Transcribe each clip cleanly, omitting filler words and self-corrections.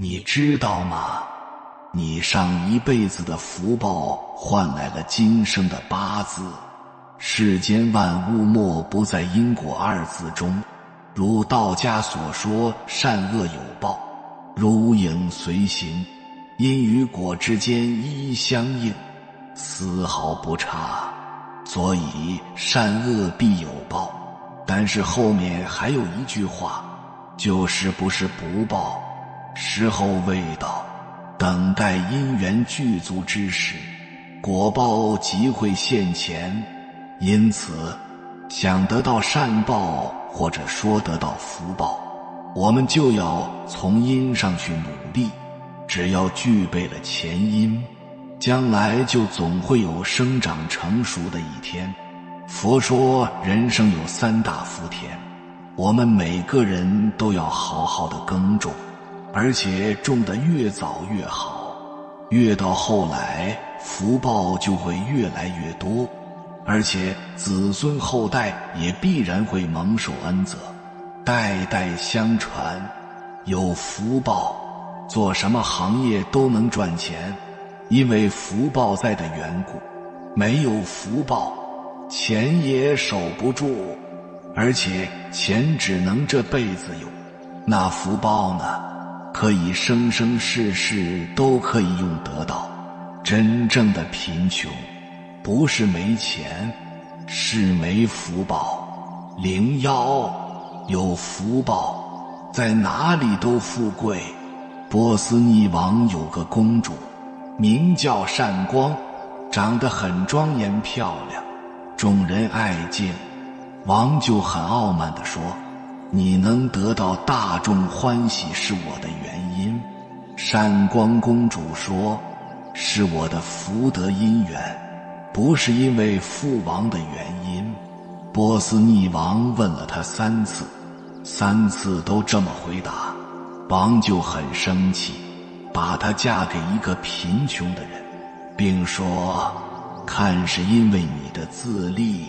你知道吗？你上一辈子的福报换来了今生的八字。世间万物莫不在因果二字中，如道家所说，善恶有报，如影随形，因与果之间一一相应，丝毫不差。所以善恶必有报，但是后面还有一句话，就是不是不报，时候未到，等待因缘具足之时，果报即会现前。因此想得到善报，或者说得到福报，我们就要从因上去努力。只要具备了前因，将来就总会有生长成熟的一天。佛说人生有三大福田，我们每个人都要好好的耕种，而且种得越早越好，越到后来福报就会越来越多，而且子孙后代也必然会蒙受恩泽，代代相传。有福报，做什么行业都能赚钱，因为福报在的缘故。没有福报，钱也守不住，而且钱只能这辈子有，那福报呢，可以生生世世都可以用得到。真正的贫穷不是没钱，是没福报。灵妖有福报，在哪里都富贵。波斯匿王有个公主，名叫善光，长得很庄严漂亮，众人爱敬。王就很傲慢地说，你能得到大众欢喜是我的原因。善光公主说，是我的福德因缘，不是因为父王的原因。波斯匿王问了他3次，3次都这么回答，王就很生气，把她嫁给一个贫穷的人，并说，看是因为你的自利，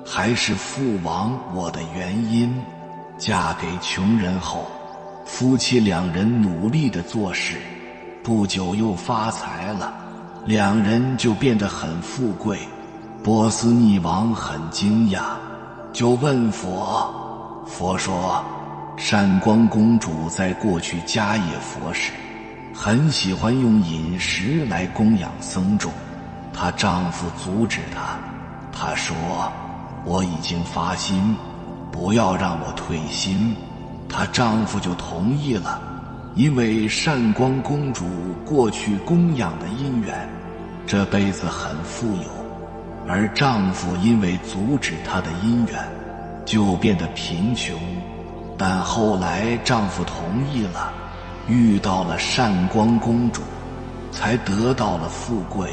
还是父王我的原因。嫁给穷人后，夫妻2人努力地做事，不久又发财了，2人就变得很富贵。波斯匿王很惊讶，就问佛，佛说，善光公主在过去迦叶佛时，很喜欢用饮食来供养僧众，她丈夫阻止她，她说，我已经发心，不要让我退心。她丈夫就同意了，因为善光公主过去供养的因缘，这辈子很富有，而丈夫因为阻止她的因缘，就变得贫穷。但后来丈夫同意了，遇到了善光公主，才得到了富贵。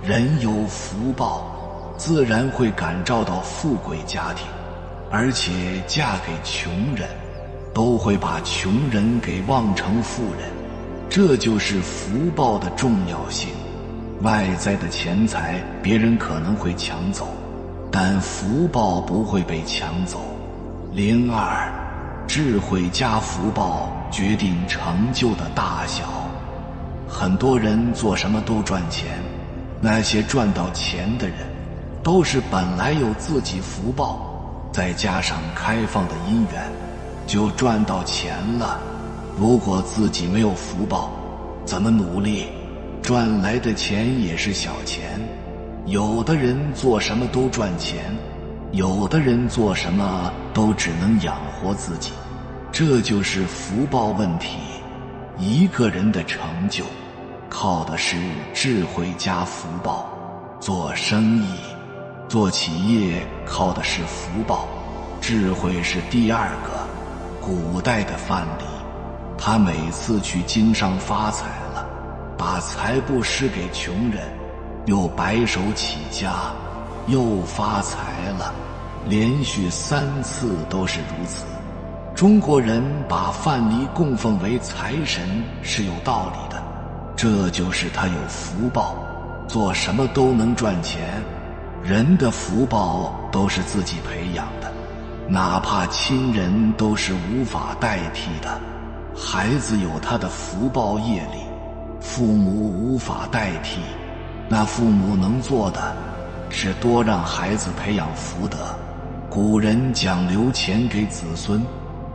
人有福报，自然会感召到富贵家庭，而且嫁给穷人，都会把穷人给望成富人。这就是福报的重要性。外在的钱财别人可能会抢走，但福报不会被抢走。02智慧加福报决定成就的大小。很多人做什么都赚钱，那些赚到钱的人，都是本来有自己福报，再加上开放的因缘，就赚到钱了。如果自己没有福报，怎么努力，赚来的钱也是小钱。有的人做什么都赚钱，有的人做什么都只能养活自己，这就是福报问题。一个人的成就，靠的是智慧加福报。做生意、做企业靠的是福报，智慧是第2个。古代的范蠡，他每次去经商发财了，把财布施给穷人，又白手起家，又发财了，连续3次都是如此。中国人把范蠡供奉为财神是有道理的，这就是他有福报，做什么都能赚钱。人的福报都是自己培养的，哪怕亲人都是无法代替的。孩子有他的福报业力，父母无法代替，那父母能做的是多让孩子培养福德。古人讲留钱给子孙，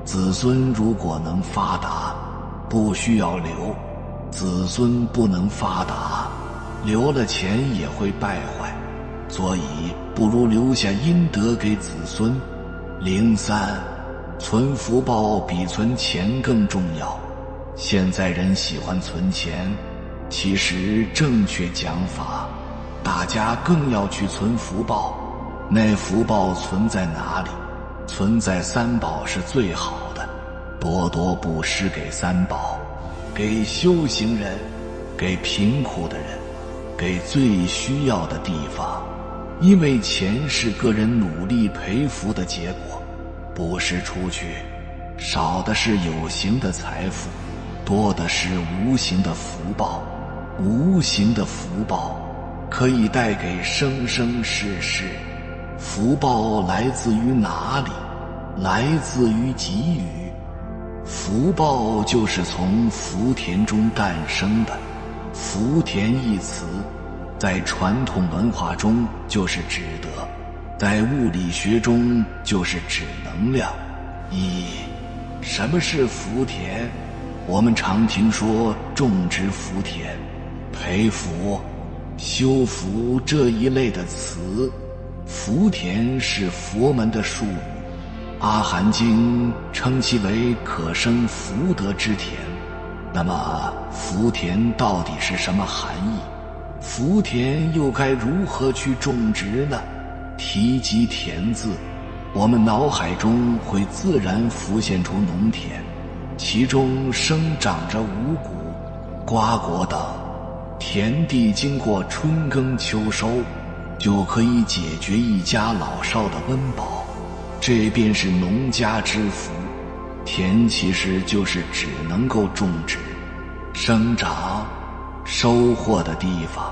子孙如果能发达，不需要留；子孙不能发达，留了钱也会败坏，所以不如留下阴德给子孙。03，存福报比存钱更重要。现在人喜欢存钱，其实正确讲法，大家更要去存福报。那福报存在哪里？存在三宝是最好的，多多布施给三宝，给修行人，给贫苦的人，给最需要的地方。因为钱是个人努力培福的结果，布施出去，少的是有形的财富，多的是无形的福报。无形的福报可以带给生生世世。福报来自于哪里？来自于给予。福报就是从福田中诞生的。福田一词在传统文化中就是指德，在物理学中就是指能量。什么是福田？我们常听说种植福田、培福、修福这一类的词，福田是佛门的术语，阿含经称其为可生福德之田。那么福田到底是什么含义？福田又该如何去种植呢？提及田字，我们脑海中会自然浮现出农田，其中生长着五谷、瓜果等，田地经过春耕秋收，就可以解决一家老少的温饱，这便是农家之福。田其实就是只能够种植、生长、收获的地方，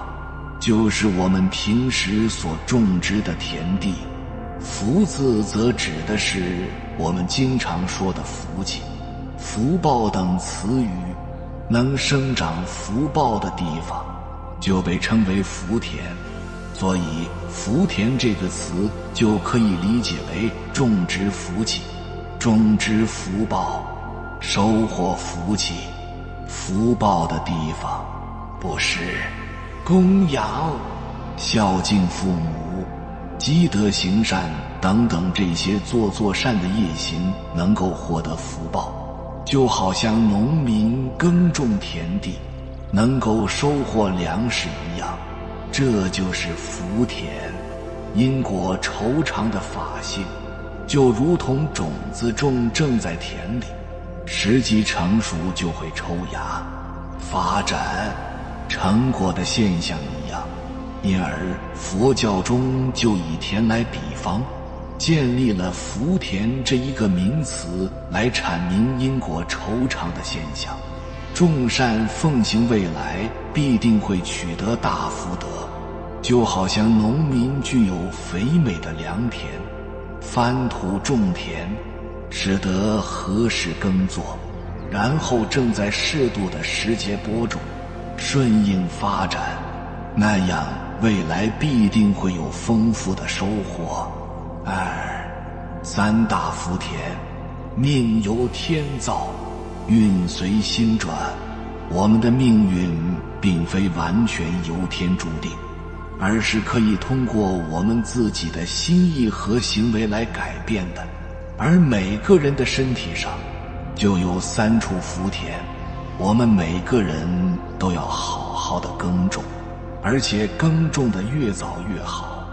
就是我们平时所种植的田地。福字则指的是我们经常说的福气、福报等词语，能生长福报的地方就被称为福田。所以福田这个词就可以理解为种植福气、种植福报、收获福气、福报的地方。不是供养、孝敬父母、积德行善等等这些做善的业行能够获得福报，就好像农民耕种田地能够收获粮食一样，这就是福田。因果酬偿的法性就如同种子种正在田里，时机成熟就会抽芽发展成果的现象一样。因而佛教中就以田来比方，建立了福田这一个名词来阐明因果酬偿的现象。种善奉行未来必定会取得大福德，就好像农民具有肥美的良田，翻土种田，使得合适耕作，然后正在适度的时节播种，顺应发展，那样未来必定会有丰富的收获。三大福田，命由天造，运随心转。我们的命运并非完全由天注定，而是可以通过我们自己的心意和行为来改变的。而每个人的身体上就有3处福田，我们每个人都要好好的耕种，而且耕种的越早越好，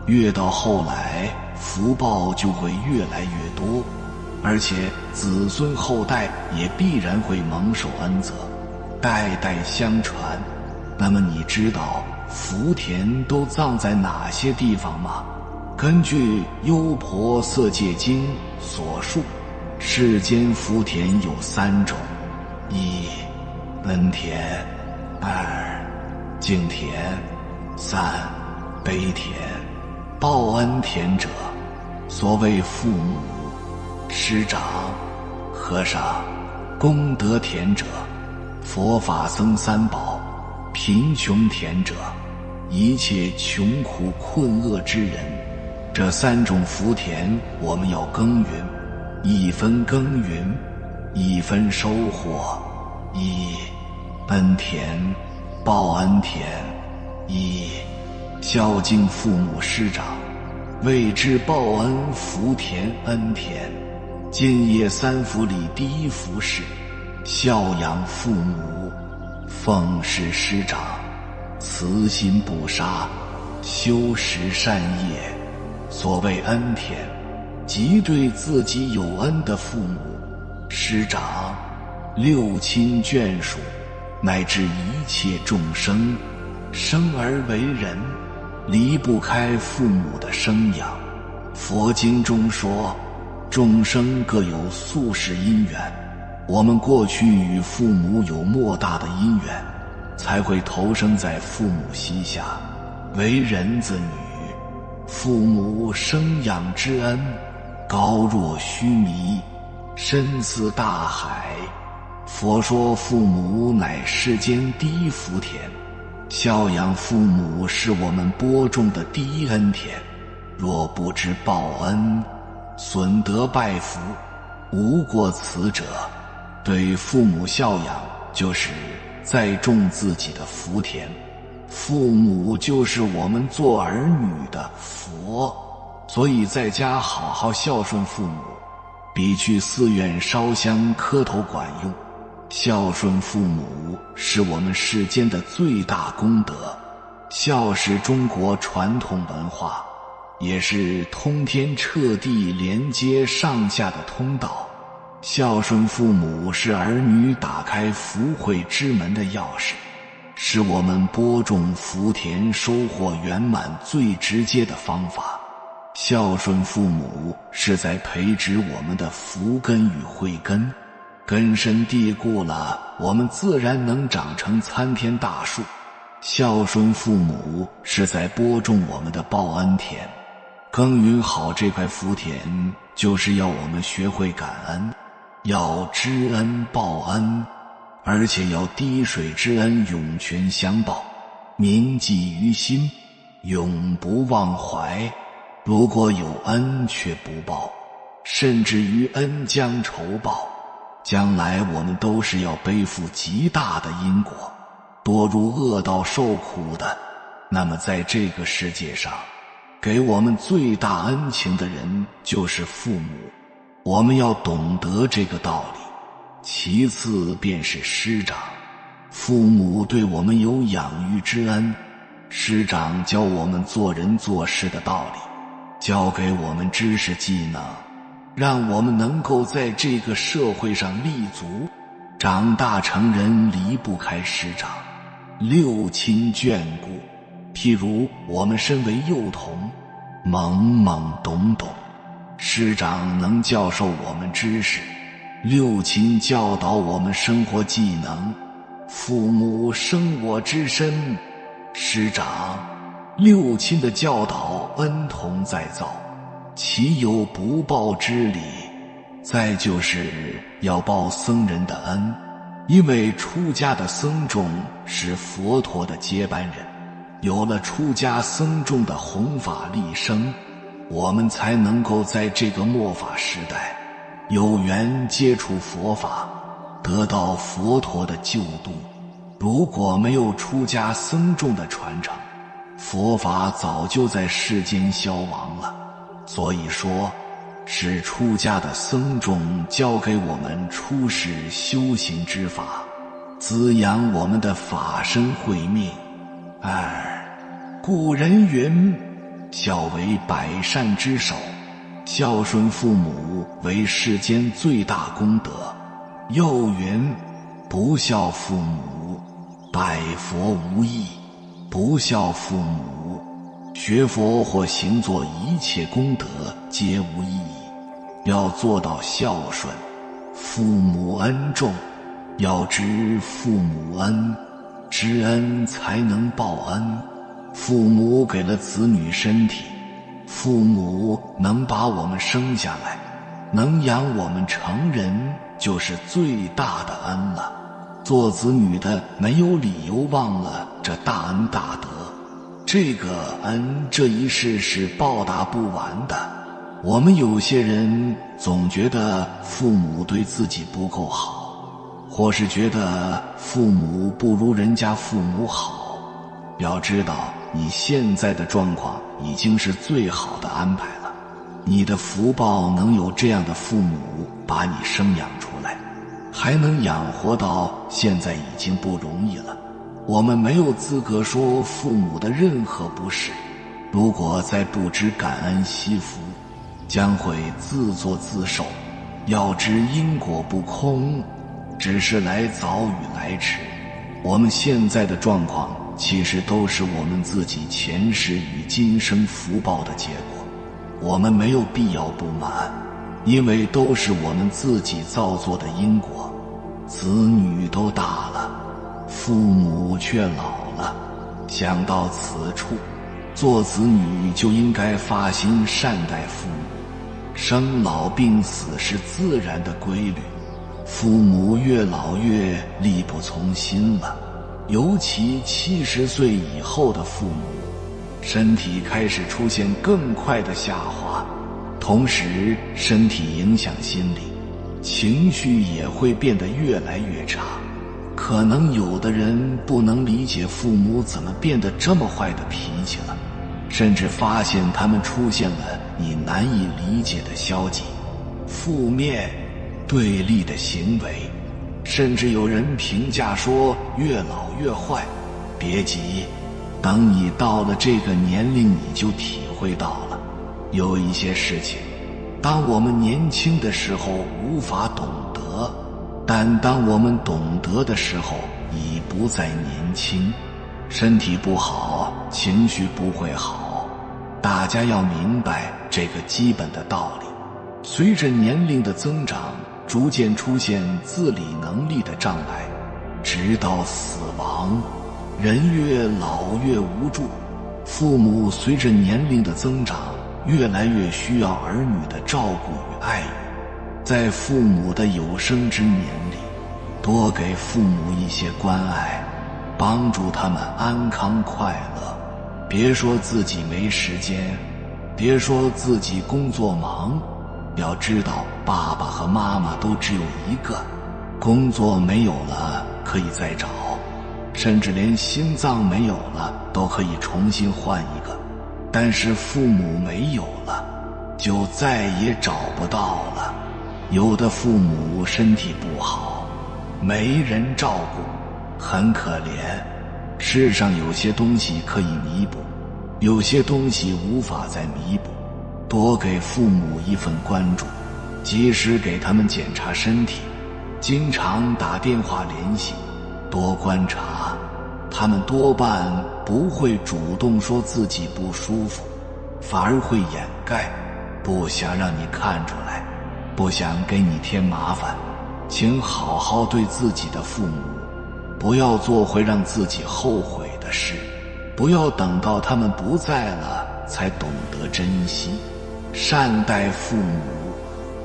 越到后来福报就会越来越多，而且子孙后代也必然会蒙受恩泽，代代相传。那么你知道福田都葬在哪些地方吗？根据《优婆塞戒经》所述，世间福田有3种：一、恩田；二、敬田；三、悲田。报恩田者，所谓父母、师长、和尚、功德田者，佛法僧三宝；贫穷田者，一切穷苦困厄之人。这三种福田我们要耕耘，一分耕耘，一分收获。一恩田报恩田，一孝敬父母师长，为之报恩福田恩田。建业三福里第一福是孝养父母，奉事师长，慈心不杀，修持善业。所谓恩田，即对自己有恩的父母、师长、六亲眷属，乃至一切众生，生而为人，离不开父母的生养。佛经中说，众生各有宿世因缘，我们过去与父母有莫大的因缘，才会投生在父母膝下，为人子女。父母生养之恩，高若须弥，深似大海。佛说父母乃世间第一福田，孝养父母是我们播种的第一恩田。若不知报恩，损德败福，无过此者。对父母孝养，就是在种自己的福田。父母就是我们做儿女的佛，所以在家好好孝顺父母，比去寺院烧香磕头管用。孝顺父母是我们世间的最大功德，孝是中国传统文化，也是通天彻地连接上下的通道。孝顺父母是儿女打开福慧之门的钥匙，是我们播种福田收获圆满最直接的方法。孝顺父母是在培植我们的福根与慧根，根深蒂固了，我们自然能长成参天大树。孝顺父母是在播种我们的报恩田，耕耘好这块福田，就是要我们学会感恩，要知恩报恩，而且要滴水之恩涌泉相报，铭记于心，永不忘怀。如果有恩却不报，甚至于恩将仇报，将来我们都是要背负极大的因果，堕入恶道受苦的。那么在这个世界上，给我们最大恩情的人就是父母，我们要懂得这个道理。其次便是师长，父母对我们有养育之恩，师长教我们做人做事的道理，教给我们知识技能，让我们能够在这个社会上立足。长大成人离不开师长，六亲眷顾。譬如我们身为幼童，懵懵懂懂，师长能教授我们知识，六亲教导我们生活技能，父母生我之身，师长六亲的教导恩同再造，岂有不报之理？再就是要报僧人的恩，因为出家的僧众是佛陀的接班人，有了出家僧众的弘法利生，我们才能够在这个末法时代有缘接触佛法，得到佛陀的救度。如果没有出家僧众的传承，佛法早就在世间消亡了。所以说，是出家的僧众教给我们出世修行之法，滋养我们的法身慧命。二，古人云，孝为百善之首，孝顺父母为世间最大功德。又云，不孝父母，拜佛无益。不孝父母，学佛或行作一切功德皆无意义。要做到孝顺，父母恩重，要知父母恩，知恩才能报恩。父母给了子女身体，父母能把我们生下来，能养我们成人，就是最大的恩了。做子女的没有理由忘了这大恩大德，这个恩这一世是报答不完的。我们有些人总觉得父母对自己不够好，或是觉得父母不如人家父母好。要知道，你现在的状况已经是最好的安排了。你的福报能有这样的父母把你生养出来，还能养活到现在，已经不容易了。我们没有资格说父母的任何不是，如果再不知感恩惜福，将会自作自受。要知因果不空，只是来早与来迟。我们现在的状况其实都是我们自己前世与今生福报的结果，我们没有必要不满，因为都是我们自己造作的因果。子女都大了，父母却老了，想到此处，做子女就应该发心善待父母。生老病死是自然的规律，父母越老越力不从心了，尤其70岁以后的父母，身体开始出现更快的下滑，同时身体影响心理，情绪也会变得越来越差。可能有的人不能理解父母怎么变得这么坏的脾气了，甚至发现他们出现了你难以理解的消极、负面、对立的行为，甚至有人评价说越老越坏。别急，等你到了这个年龄，你就体会到了，有一些事情当我们年轻的时候无法懂得，但当我们懂得的时候已不再年轻。身体不好，情绪不会好，大家要明白这个基本的道理。随着年龄的增长，逐渐出现自理能力的障碍，直到死亡。人越老越无助，父母随着年龄的增长，越来越需要儿女的照顾与爱语。在父母的有生之年里，多给父母一些关爱，帮助他们安康快乐。别说自己没时间，别说自己工作忙，要知道爸爸和妈妈都只有一个，工作没有了可以再找，甚至连心脏没有了都可以重新换一个。但是父母没有了，就再也找不到了。有的父母身体不好，没人照顾，很可怜。世上有些东西可以弥补，有些东西无法再弥补。多给父母一份关注，及时给他们检查身体，经常打电话联系，多观察。他们多半不会主动说自己不舒服，反而会掩盖，不想让你看出来，不想给你添麻烦。请好好对自己的父母，不要做会让自己后悔的事，不要等到他们不在了才懂得珍惜。善待父母，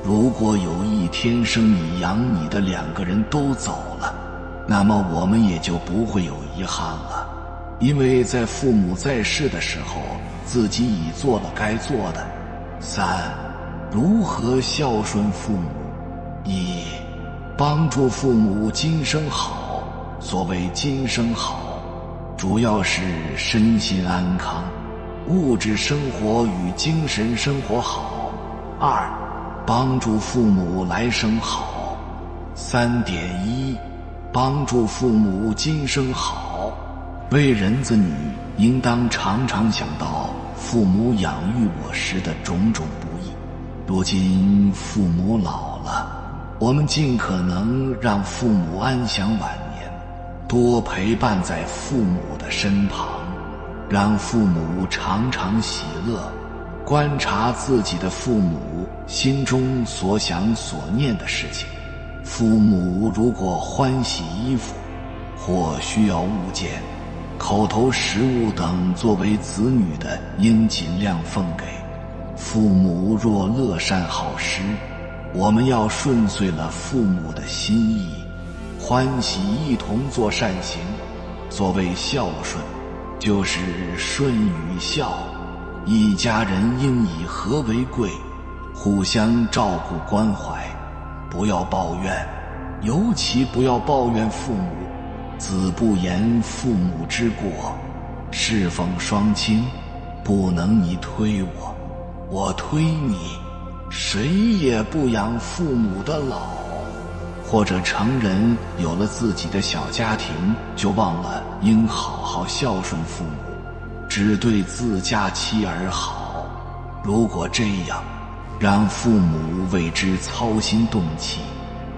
如果有一天生你养你的2个人都走了，那么我们也就不会有遗憾了。因为在父母在世的时候，自己已做了该做的。3. 如何孝顺父母。1. 帮助父母今生好。所谓今生好，主要是身心安康，物质生活与精神生活好。2. 帮助父母来生好。3.1帮助父母今生好。为人子女应当常常想到父母养育我时的种种不易。如今父母老了，我们尽可能让父母安享晚年，多陪伴在父母的身旁，让父母常常喜乐。观察自己的父母心中所想所念的事情，父母如果欢喜衣服或需要物件、口头食物等作为子女的，应尽量奉给。父母若乐善好施，我们要顺遂了父母的心意，欢喜一同做善行。所谓孝顺，就是顺与孝，一家人应以和为贵，互相照顾关怀，不要抱怨，尤其不要抱怨父母。子不言父母之过，侍奉双亲，不能你推我，我推你，谁也不养父母的老。或者成人有了自己的小家庭，就忘了应好好孝顺父母，只对自家妻儿好。如果这样让父母为之操心动气，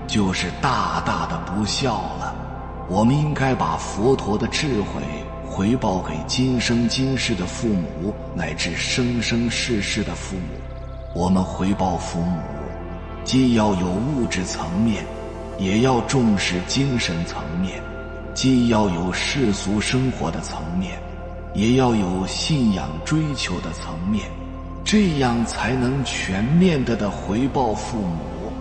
就是大大的不孝了。我们应该把佛陀的智慧回报给今生今世的父母，乃至生生世世的父母。我们回报父母，既要有物质层面，也要重视精神层面；既要有世俗生活的层面，也要有信仰追求的层面，这样才能全面地回报父母。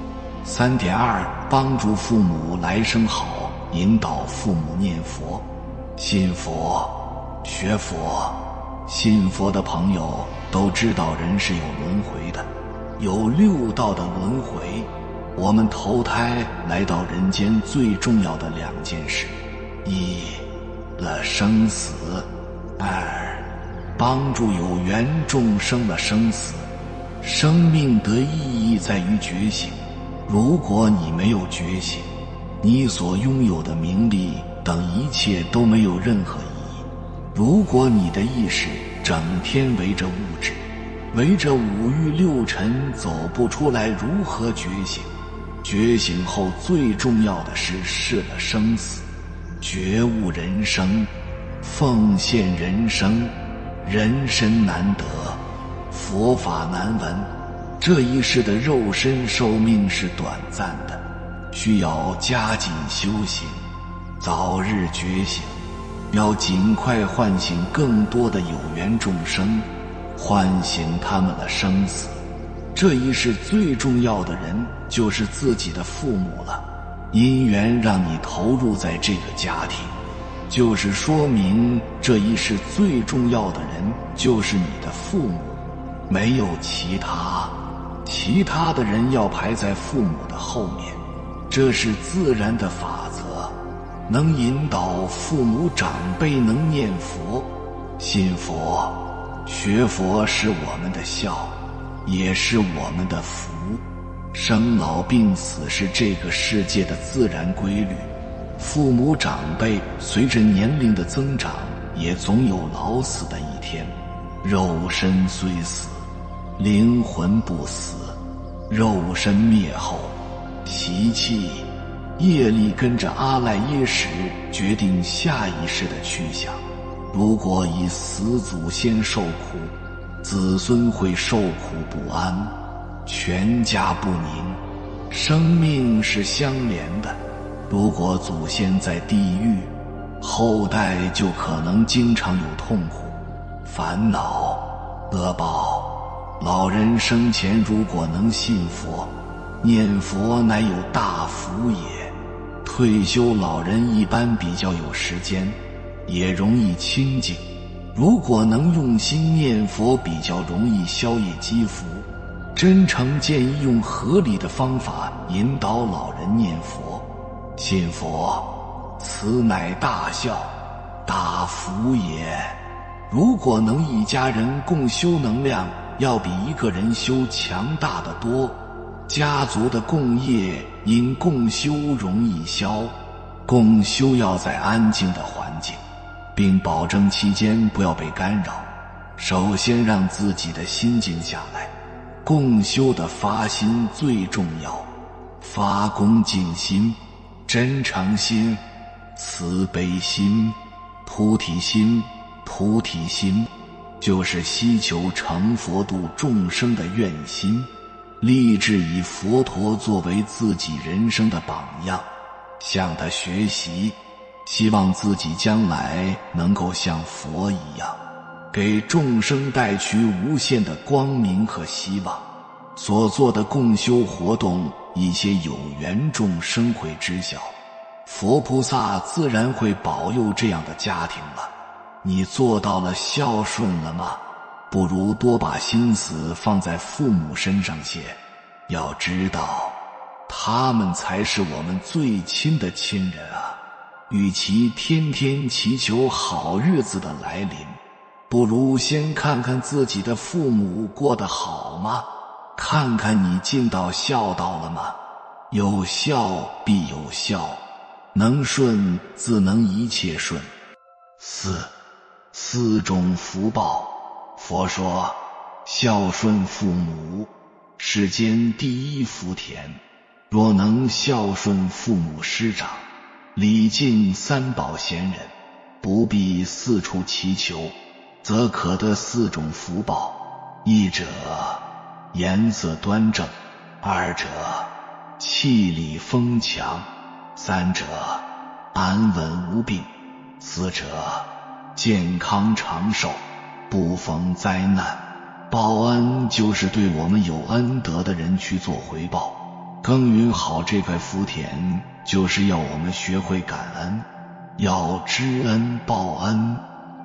3.2 帮助父母来生好，引导父母念佛。信佛学佛，信佛的朋友都知道人是有轮回的，有6道的轮回。我们投胎来到人间最重要的2件事：一了生死；2帮助有缘众生的生死。生命的意义在于觉醒，如果你没有觉醒，你所拥有的名利等一切都没有任何意义。如果你的意识整天围着物质，围着5欲6尘走不出来，如何觉醒？觉醒后最重要的是视了生死，觉悟人生，奉献人生。人身难得，佛法难闻，这一世的肉身寿命是短暂的，需要加紧修行，早日觉醒，要尽快唤醒更多的有缘众生，唤醒他们的生死。这一世最重要的人就是自己的父母了，因缘让你投入在这个家庭，就是说明这一世最重要的人就是你的父母，没有其他的人要排在父母的后面，这是自然的法则。能引导父母长辈能念佛、信佛、学佛是我们的孝，也是我们的福。生老病死是这个世界的自然规律，父母长辈随着年龄的增长，也总有老死的一天。肉身虽死，灵魂不死。肉身灭后，习气、业力跟着阿赖耶识决定下一世的去向。如果以死祖先受苦，子孙会受苦不安，全家不宁。生命是相连的，如果祖先在地狱，后代就可能经常有痛苦、烦恼、恶报。老人生前如果能信佛、念佛，乃有大福也。退休老人一般比较有时间，也容易清静，如果能用心念佛，比较容易消业积福。真诚建议用合理的方法引导老人念佛、信佛，此乃大孝、大福也。如果能一家人共修能量，要比一个人修强大的多。家族的共业因共修容易消，共修要在安静的环境，并保证期间不要被干扰。首先让自己的心静下来，共修的发心最重要，发恭敬心、真诚心、慈悲心、菩提心。菩提心就是希求成佛度众生的愿心，立志以佛陀作为自己人生的榜样，向他学习，希望自己将来能够像佛一样，给众生带去无限的光明和希望。所做的共修活动，一些有缘众生会知晓，佛菩萨自然会保佑这样的家庭了。你做到了孝顺了吗？不如多把心思放在父母身上些。要知道，他们才是我们最亲的亲人啊！与其天天祈求好日子的来临，不如先看看自己的父母过得好吗？看看你尽到孝道了吗？有孝必有孝，能顺自能一切顺。四种福报。佛说，孝顺父母，世间第一福田。若能孝顺父母师长，礼敬三宝贤人，不必四处祈求，则可得四种福报。一者颜色端正，二者气力丰强，三者安稳无病，四者健康长寿，不逢灾难。报恩就是对我们有恩德的人去做回报，耕耘好这块福田，就是要我们学会感恩，要知恩报恩，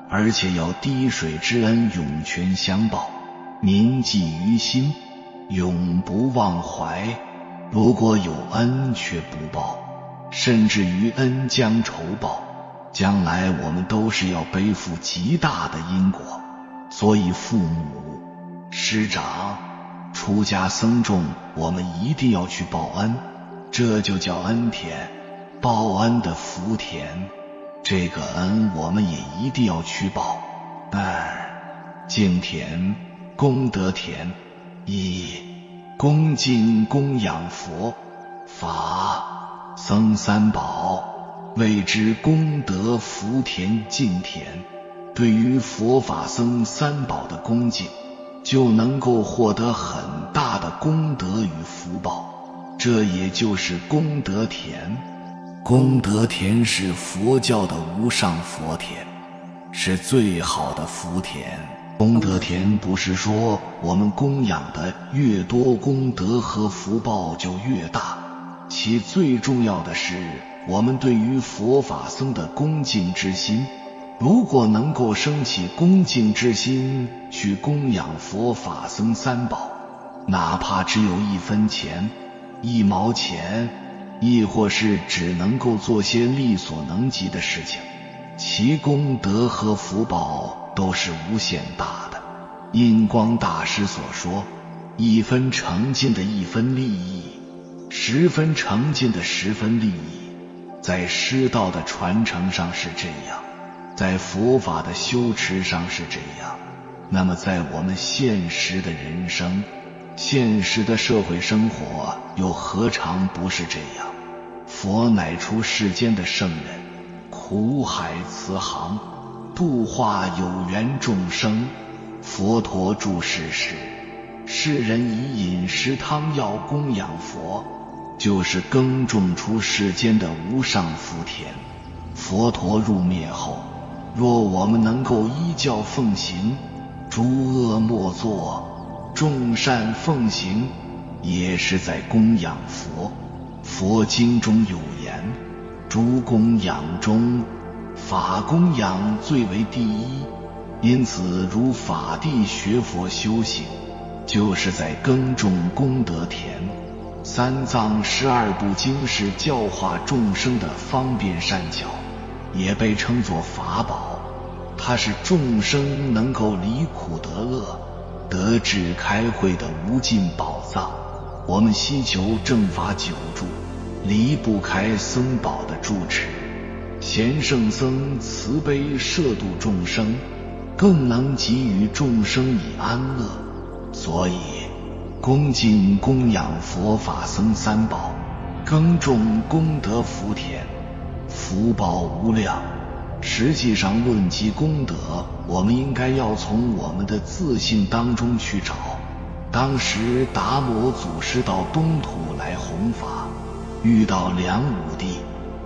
而且要滴水之恩涌泉相报，铭记于心，永不忘怀。如果有恩却不报，甚至于恩将仇报，将来我们都是要背负极大的因果。所以父母、师长、出家僧众，我们一定要去报恩，这就叫恩田，报恩的福田。这个恩我们也一定要去报。敬田、功德田。一、恭敬供养佛、法、僧三宝，谓之功德福田敬田。对于佛法僧三宝的恭敬，就能够获得很大的功德与福报，这也就是功德田。功德田是佛教的无上佛田，是最好的福田。功德田不是说我们供养的越多，功德和福报就越大，其最重要的是我们对于佛法僧的恭敬之心。如果能够升起恭敬之心去供养佛法僧三宝，哪怕只有1分钱、1毛钱，亦或是只能够做些力所能及的事情，其功德和福报都是无限大的。印光大师所说，1分诚信的1分利益，10分诚信的10分利益，在师道的传承上是这样，在佛法的修持上是这样，那么在我们现实的人生、现实的社会生活，又何尝不是这样？佛乃出世间的圣人，苦海慈航，度化有缘众生。佛陀住世时，世人以饮食汤药供养佛，就是耕种出世间的无上福田。佛陀入灭后，若我们能够依教奉行，诸恶莫作，众善奉行，也是在供养佛。佛经中有言，诸供养中，法供养最为第一。因此如法地学佛修行，就是在耕种功德田。三藏12部经是教化众生的方便善巧，也被称作法宝，它是众生能够离苦得乐、得智开慧的无尽宝藏。我们希求正法久住，离不开僧宝的住持。贤圣僧慈悲摄度众生，更能给予众生以安乐。所以恭敬供养佛法僧三宝，耕种功德福田，福报无量。实际上论及功德，我们应该要从我们的自信当中去找。当时达摩祖师到东土来弘法，遇到梁武帝。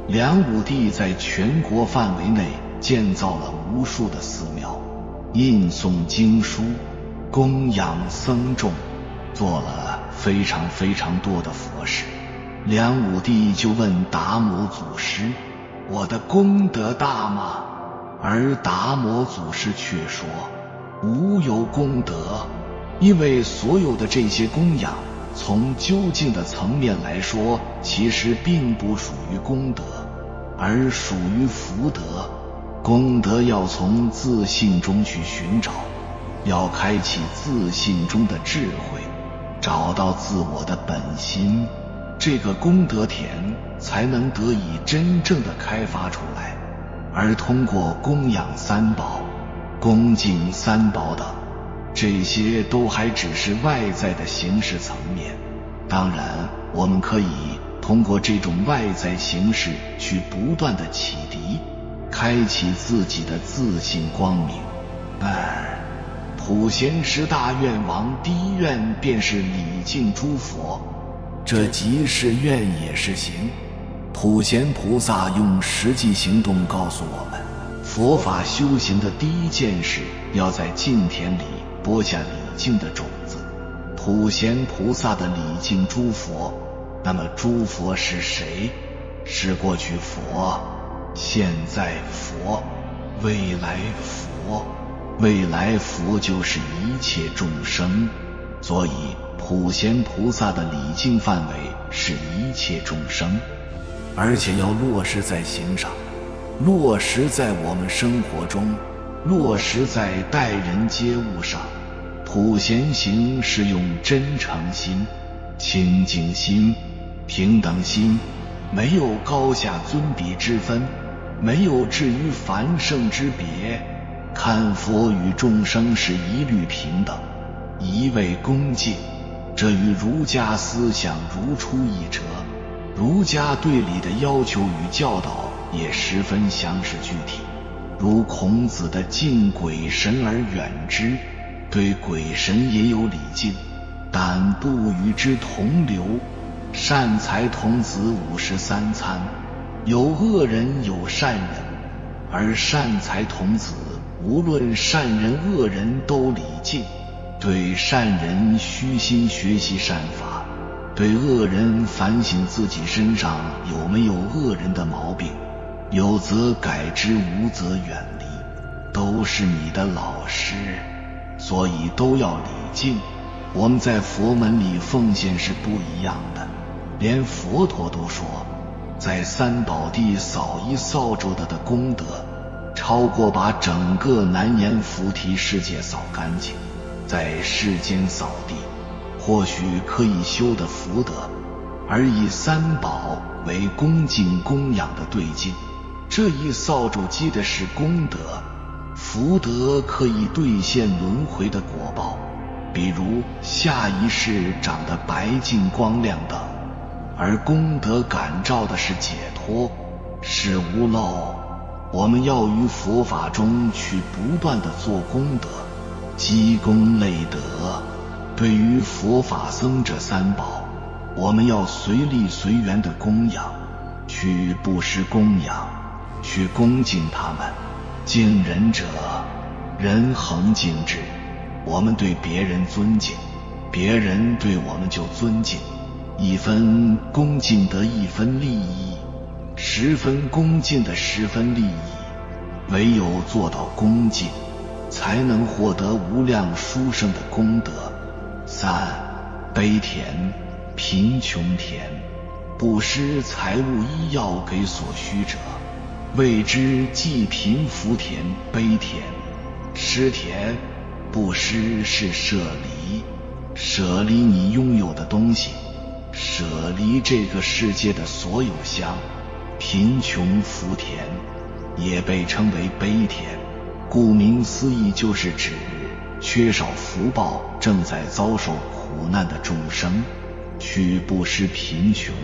梁武帝在全国范围内建造了无数的寺庙，印诵经书，供养僧众，做了非常多的佛事。梁武帝就问达摩祖师：我的功德大吗？而达摩祖师却说：无有功德，因为所有的这些供养，从究竟的层面来说，其实并不属于功德，而属于福德。功德要从自信中去寻找，要开启自信中的智慧，找到自我的本心，这个功德田才能得以真正的开发出来。而通过供养三宝、恭敬三宝等，这些都还只是外在的形式层面。当然，我们可以通过这种外在形式去不断的启迪，开启自己的自信光明。普贤十大愿王第一愿便是礼敬诸佛，这即是愿也是行。普贤菩萨用实际行动告诉我们，佛法修行的第一件事，要在敬田里播下礼敬的种子。普贤菩萨的礼敬诸佛，那么诸佛是谁？是过去佛、现在佛、未来佛。未来佛就是一切众生，所以普贤菩萨的礼敬范围是一切众生，而且要落实在行上，落实在我们生活中，落实在待人接物上。普贤行是用真诚心、清净心、平等心，没有高下尊比之分，没有至于凡圣之别，看佛与众生是一律平等，一味恭敬。这与儒家思想如出一辙，儒家对礼的要求与教导也十分详实具体，如孔子的敬鬼神而远之，对鬼神也有礼敬，但不与之同流。善财童子53餐，有恶人有善人，而善财童子无论善人恶人都礼敬，对善人虚心学习善法，对恶人反省自己身上有没有恶人的毛病，有则改之，无则远离，都是你的老师，所以都要礼敬。我们在佛门里奉献是不一样的，连佛陀都说，在三宝地扫一扫帚的功德，超过把整个南阎浮提世界扫干净。在世间扫地，或许可以修得福德，而以三宝为恭敬供养的对境，这一扫帚积的是功德，福德可以兑现轮回的果报，比如下一世长得白净光亮等。而功德感召的是解脱，是无漏。我们要于佛法中去不断地做功德，积功累德。对于佛法僧这三宝，我们要随力随缘的供养，去布施供养，去恭敬他们。敬人者，人恒敬之。我们对别人尊敬，别人对我们就尊敬。一分恭敬得一分利益，10分恭敬的10分利益。唯有做到恭敬，才能获得无量殊胜的功德。3. 悲田，贫穷田，布施财物医药给所需者，谓之济贫福田、悲田。施田，布施是舍离，舍离你拥有的东西，舍离这个世界的所有相。贫穷福田也被称为悲田，顾名思义就是指缺少福报正在遭受苦难的众生，去布施贫穷，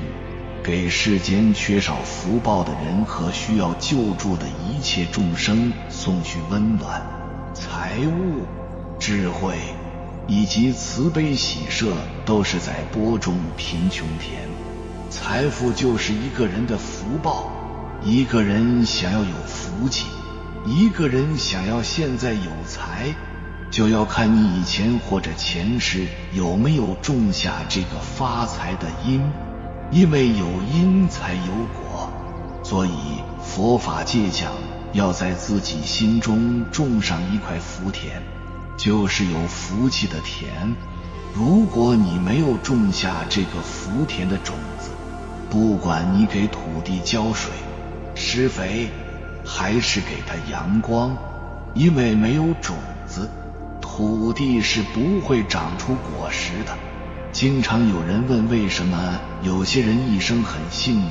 给世间缺少福报的人和需要救助的一切众生送去温暖、财物、智慧以及慈悲喜舍，都是在播种贫穷田。财富就是一个人的福报，一个人想要有福气，一个人想要现在有财，就要看你以前或者前世有没有种下这个发财的因，因为有因才有果，所以佛法界讲要在自己心中种上一块福田，就是有福气的田。如果你没有种下这个福田的种子，不管你给土地浇水、施肥，还是给它阳光，因为没有种子，土地是不会长出果实的。经常有人问，为什么有些人一生很幸运，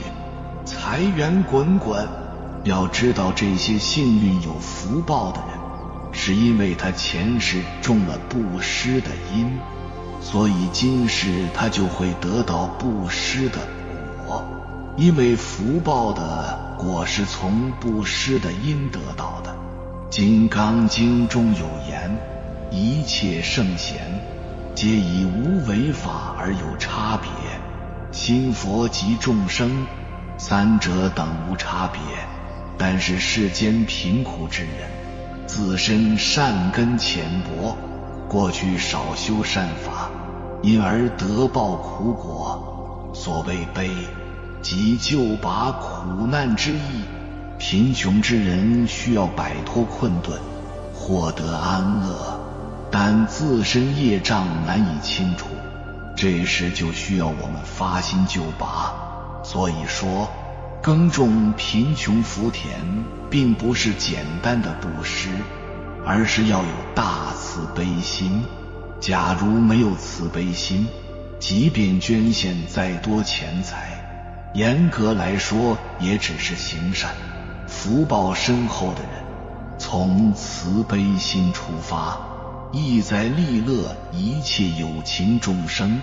财源滚滚？要知道，这些幸运有福报的人，是因为他前世种了布施的因，所以今世他就会得到布施的果，因为福报的果是从布施的因得到的。金刚经中有言，一切圣贤皆以无为法而有差别，心佛及众生三者等无差别，但是世间贫苦之人，自身善根浅薄，过去少修善法，因而得报苦果。所谓悲，即救拔苦难之意。贫穷之人需要摆脱困顿，获得安乐，但自身业障难以清除，这时就需要我们发心救拔。所以说，耕种贫穷福田并不是简单的布施，而是要有大慈悲心。假如没有慈悲心，即便捐献再多钱财，严格来说也只是行善。福报深厚的人，从慈悲心出发，意在利乐一切有情众生，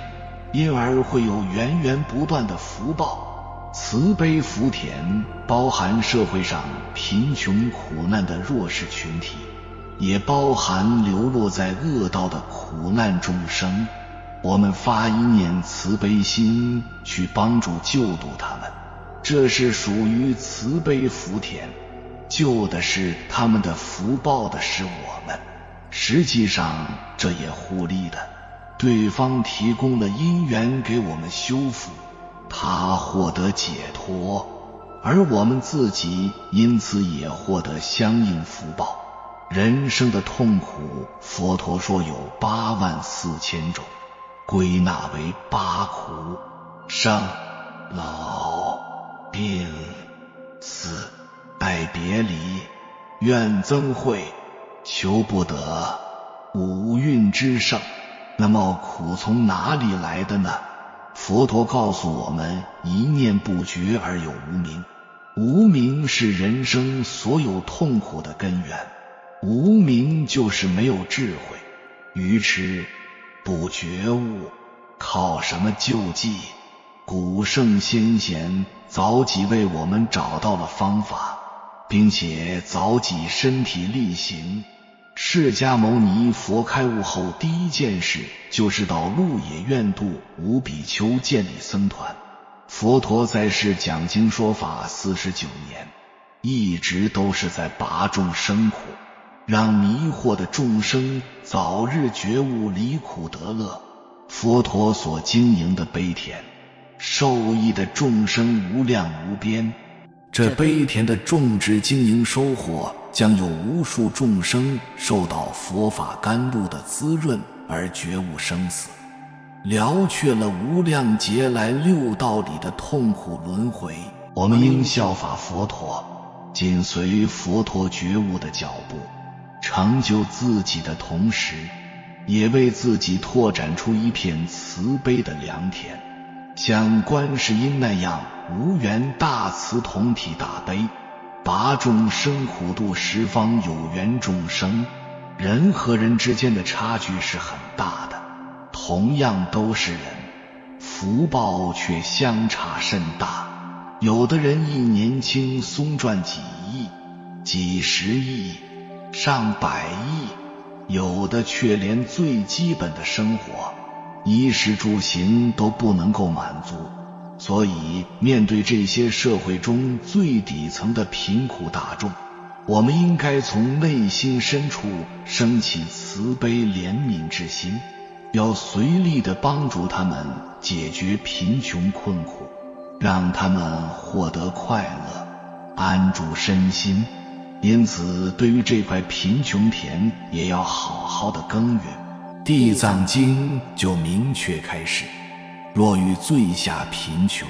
因而会有源源不断的福报。慈悲福田包含社会上贫穷苦难的弱势群体，也包含流落在恶道的苦难众生。我们发一念慈悲心去帮助救度他们，这是属于慈悲福田，救的是他们的福报的是我们。实际上这也互利的，对方提供了因缘给我们修复，他获得解脱，而我们自己因此也获得相应福报。人生的痛苦，佛陀说有84000种，归纳为8苦：生、老、病、死、爱别离、怨憎会、求不得、五蕴之盛。那么苦从哪里来的呢？佛陀告诉我们，一念不绝而有无明。无明是人生所有痛苦的根源，无明就是没有智慧、愚痴、不觉悟。靠什么救济？古圣先贤早已为我们找到了方法，并且早已身体力行。释迦牟尼佛开悟后第一件事就是到鹿野苑度无比丘建立僧团。佛陀在世讲经说法49年，一直都是在拔众生苦，让迷惑的众生早日觉悟离苦得乐。佛陀所经营的悲田，受益的众生无量无边，这悲田的种植经营收获，将有无数众生受到佛法甘露的滋润而觉悟生死，了却了无量劫来六道里的痛苦轮回。我们应效法佛陀，紧随佛陀觉悟的脚步，成就自己的同时，也为自己拓展出一片慈悲的良田，像观世音那样无缘大慈同体大悲，拔众生苦度十方有缘众生。人和人之间的差距是很大的，同样都是人，福报却相差甚大。有的人一年轻松赚几亿、几十亿、上百亿，有的却连最基本的生活、衣食住行都不能够满足。所以面对这些社会中最底层的贫苦大众，我们应该从内心深处升起慈慈悲怜悯之心，要随力地帮助他们解决贫穷困苦，让他们获得快乐，安住身心。因此对于这块贫穷田也要好好的耕耘。地藏经就明确开示，若遇罪下贫穷，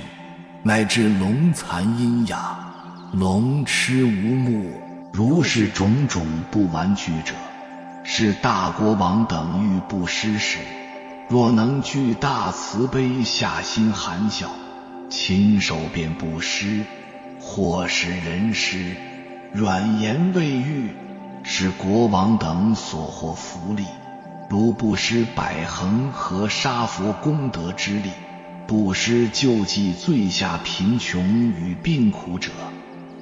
乃至龙残阴哑，龙痴无目，如是种种不完具者，是大国王等欲布施时，若能具大慈悲，下心含笑，亲手便布施，或使人施，软言未喻，使国王等所获福利，如布施百恒和杀佛功德之力，布施救济罪下贫穷与病苦者，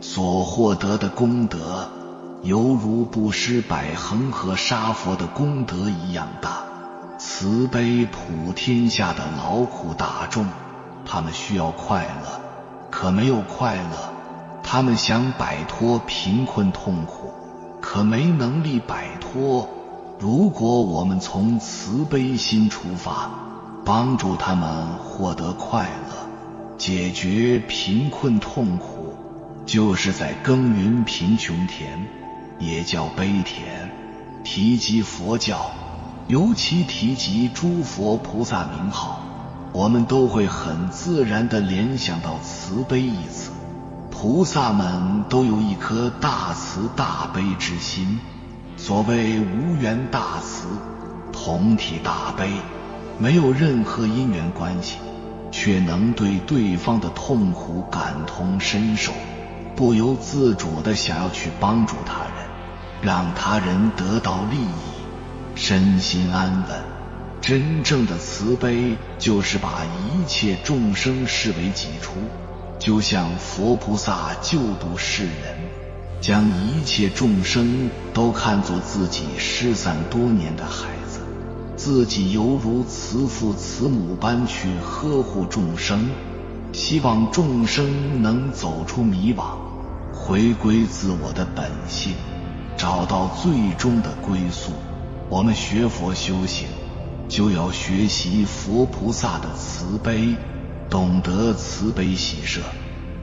所获得的功德犹如布施百恒和杀佛的功德一样大。慈悲普天下的劳苦大众，他们需要快乐，可没有快乐；他们想摆脱贫困痛苦，可没能力摆脱。如果我们从慈悲心出发，帮助他们获得快乐，解决贫困痛苦，就是在耕耘贫穷田，也叫悲田。提及佛教，尤其提及诸佛菩萨名号，我们都会很自然地联想到慈悲一词。菩萨们都有一颗大慈大悲之心，所谓无缘大慈，同体大悲，没有任何因缘关系，却能对对方的痛苦感同身受，不由自主地想要去帮助他人，让他人得到利益，身心安稳。真正的慈悲就是把一切众生视为己出，就像佛菩萨救度世人，将一切众生都看作自己失散多年的孩子，自己犹如慈父慈母般去呵护众生，希望众生能走出迷惘，回归自我的本性，找到最终的归宿。我们学佛修行，就要学习佛菩萨的慈悲，懂得慈悲喜舍，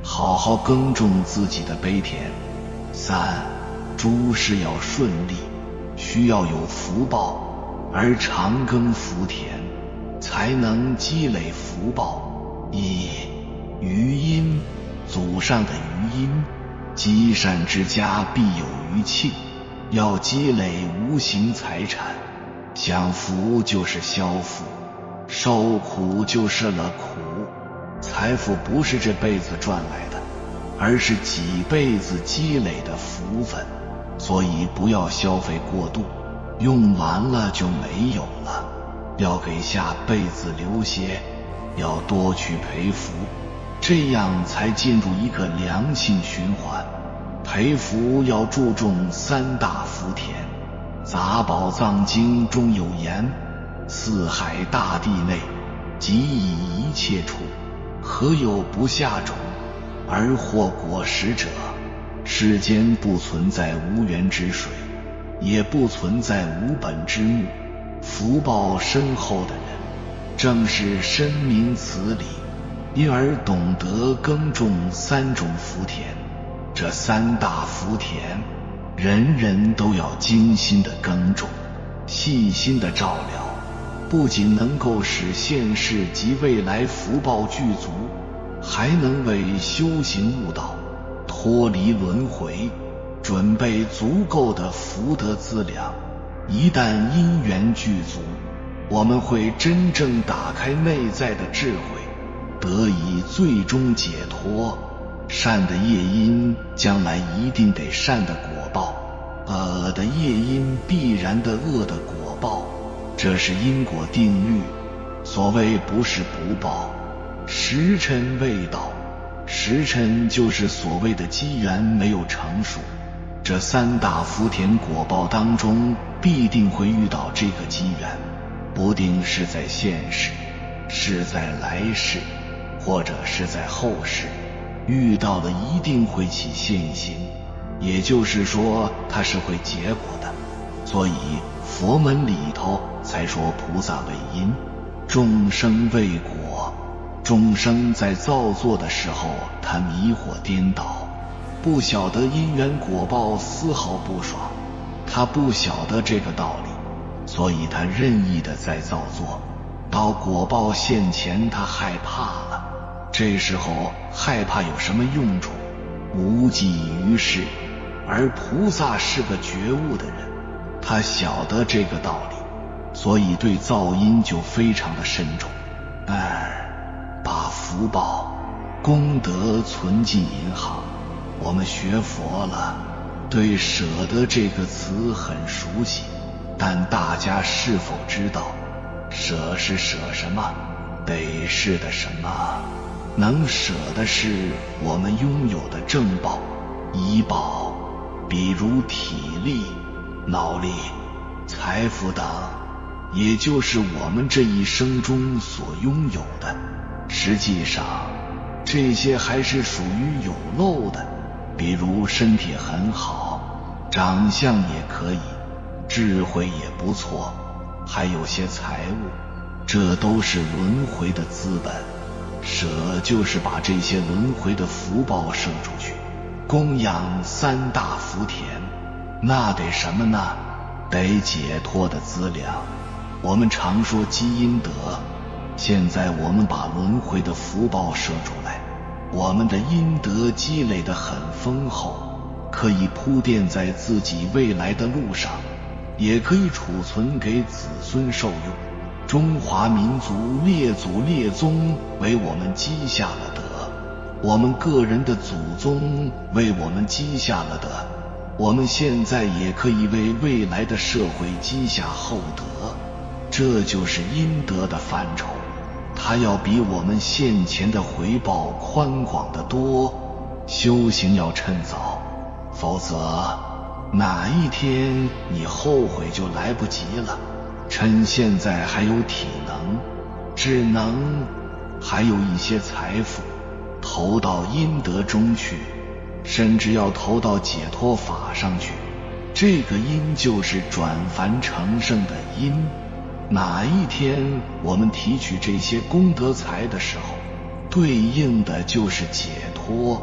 好好耕种自己的悲田。三，诸事要顺利，需要有福报，而常耕福田，才能积累福报。一，余荫，祖上的余荫，积善之家必有余庆，要积累无形财产。享福就是消福，受苦就是了苦。财富不是这辈子赚来的，而是几辈子积累的福分，所以不要消费过度，用完了就没有了，要给下辈子留些，要多去培福，这样才进入一个良性循环。培福要注重三大福田。杂宝藏经中有言，四海大地内，即以一切处，何有不下种而获果实者？世间不存在无源之水，也不存在无本之木。福报深厚的人，正是深明此理，因而懂得耕种三种福田。这三大福田，人人都要精心的耕种，细心的照料，不仅能够使现世及未来福报具足，还能为修行悟道、脱离轮回准备足够的福德资粮。一旦因缘具足，我们会真正打开内在的智慧，得以最终解脱。善的业因将来一定得善的果报，恶的业因必然的恶的果报，这是因果定律。所谓不是不报，时辰未到。时辰就是所谓的机缘没有成熟，这三大福田果报当中必定会遇到这个机缘，不定是在现世，是在来世，或者是在后世，遇到了一定会起现行，也就是说它是会结果的。所以佛门里头才说菩萨为因，众生为果。众生在造作的时候，他迷惑颠倒，不晓得因缘果报，丝毫不爽。他不晓得这个道理，所以他任意的在造作，到果报现前，他害怕了。这时候害怕有什么用处？无济于事。而菩萨是个觉悟的人，他晓得这个道理，所以对造因就非常的慎重。把福报功德存进银行。我们学佛了，对舍得这个词很熟悉，但大家是否知道舍是舍什么，得是的什么？能舍的是我们拥有的正报、医报，比如体力、脑力、财富等，也就是我们这一生中所拥有的。实际上这些还是属于有漏的，比如身体很好，长相也可以，智慧也不错，还有些财物，这都是轮回的资本。舍就是把这些轮回的福报生出去，供养三大福田。那得什么呢？得解脱的资粮。我们常说积阴德，现在我们把轮回的福报设出来，我们的阴德积累得很丰厚，可以铺垫在自己未来的路上，也可以储存给子孙受用。中华民族列祖列宗为我们积下了德，我们个人的祖宗为我们积下了德，我们现在也可以为未来的社会积下厚德。这就是阴德的范畴，它要比我们现前的回报宽广得多。修行要趁早，否则哪一天你后悔就来不及了。趁现在还有体能、智能，还有一些财富，投到阴德中去，甚至要投到解脱法上去。这个因就是转凡成圣的因。哪一天我们提取这些功德财的时候，对应的就是解脱。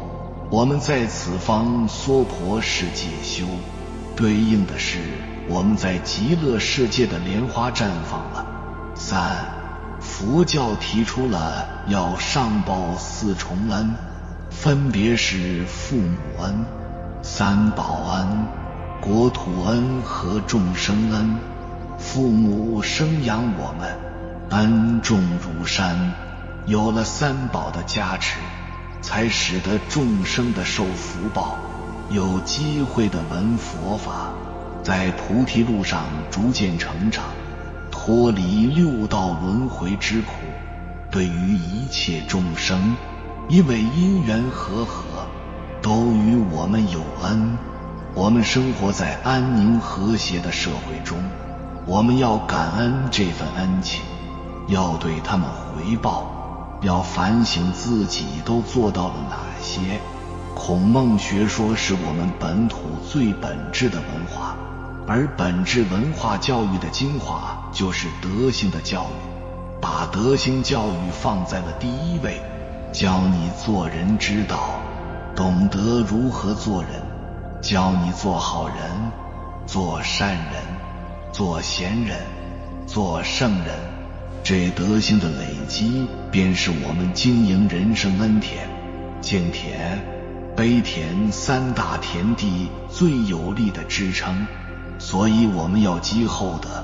我们在此方娑婆世界修，对应的是我们在极乐世界的莲花绽放了。三，佛教提出了要上报四重恩，分别是父母恩、三宝恩、国土恩和众生恩。父母生养我们，恩重如山，有了三宝的加持，才使得众生的受福报，有机会的闻佛法，在菩提路上逐渐成长，脱离六道轮回之苦。对于一切众生，因为因缘和合，都与我们有恩。我们生活在安宁和谐的社会中，我们要感恩这份恩情，要对他们回报，要反省自己都做到了哪些。孔孟学说是我们本土最本质的文化，而本质文化教育的精华就是德行的教育，把德行教育放在了第一位，教你做人之道，懂得如何做人，教你做好人，做善人，做贤人，做圣人。这德行的累积，便是我们经营人生恩田、敬田、悲田三大田地最有力的支撑。所以我们要积厚德，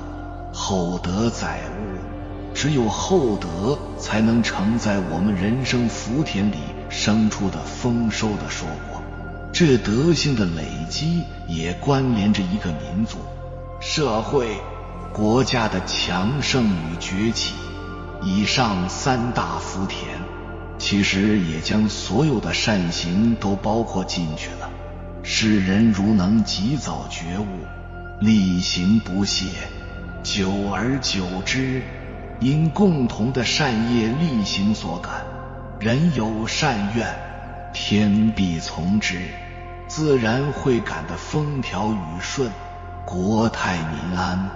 厚德载物，只有厚德才能承载我们人生福田里生出的丰收的硕果。这德行的累积也关联着一个民族、社会、国家的强盛与崛起。以上三大福田，其实也将所有的善行都包括进去了。世人如能及早觉悟，力行不懈，久而久之，因共同的善业力行所感，人有善愿，天必从之，自然会感得风调雨顺，国泰民安。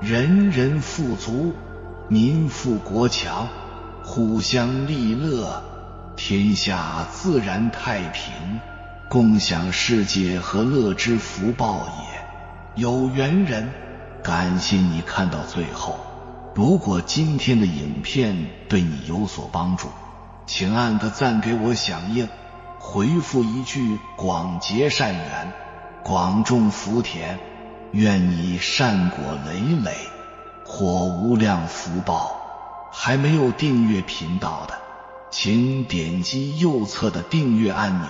人人富足，民富国强，互相利乐，天下自然太平，共享世界和乐之福报也。有缘人，感谢你看到最后。如果今天的影片对你有所帮助，请按个赞给我响应，回复一句广结善缘，广种福田，愿你善果累累，获无量福报。还没有订阅频道的，请点击右侧的订阅按钮，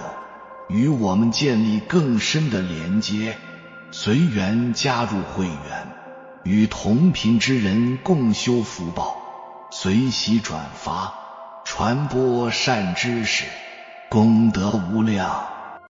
与我们建立更深的连接，随缘加入会员，与同频之人共修福报，随喜转发，传播善知识，功德无量。